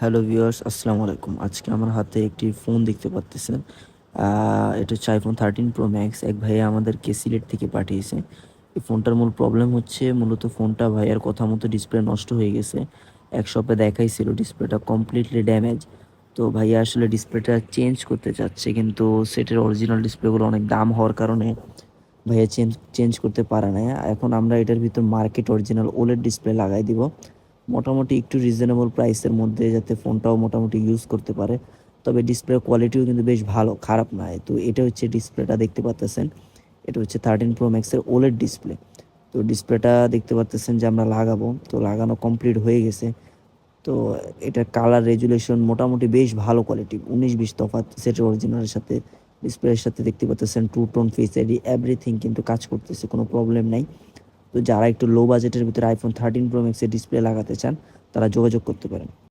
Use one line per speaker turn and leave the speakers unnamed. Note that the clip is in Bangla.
হ্যালো ভিউয়ার্স, আসসালামু আলাইকুম। আজকে আমার হাতে একটি ফোন দেখতে পারতেছেন। এটা হচ্ছে iPhone 13 Pro Max। এক ভাইয়া আমাদেরকে সিলেট থেকে পাঠিয়েছে। এই ফোনটার মূল প্রবলেম হচ্ছে মূলত ফোনটা ভাইয়ার কথা মতো ডিসপ্লে নষ্ট হয়ে গেছে। এক শপে দেখাইছিল ডিসপ্লেটা কমপ্লিটলি ড্যামেজ। তো ভাইয়া আসলে ডিসপ্লেটা চেঞ্জ করতে চাচ্ছে, কিন্তু সেটের অরিজিনাল ডিসপ্লেগুলো অনেক দাম হওয়ার কারণে ভাইয়া চেঞ্জ চেঞ্জ করতে পারে না। এখন আমরা এটার ভিতর মার্কেট অরিজিনাল OLED ডিসপ্লে লাগাই দিব, মোটামুটি একটু রিজনেবল প্রাইসের মধ্যে, যাতে ফোনটাও মোটামুটি ইউজ করতে পারে। তবে ডিসপ্লের কোয়ালিটিও কিন্তু বেশ ভালো, খারাপ নয়। তো এটা হচ্ছে ডিসপ্লেটা দেখতে পাচ্তেছেন। এটা হচ্ছে 13 Pro Max এর OLED ডিসপ্লে। তো ডিসপ্লেটা দেখতে পাচ্তেছেন যে আমরা লাগাবো, তো লাগানো কমপ্লিট হয়ে গেছে। তো এটার কালার রেজুলেশন মোটামুটি বেশ ভালো কোয়ালিটি, 19-20 তফাৎ সেটের অরিজিনালের সাথে। ডিসপ্লের সাথে দেখতে পাচ্তেছেন two tone face ID, everything কিন্তু কাজ করতেছে, কোনো প্রবলেম নাই। তো যারা একটু লো বাজেটের ভিতরে iPhone 13 Pro Max এর ডিসপ্লে লাগাতে চান, তারা যোগাযোগ করতে পারেন।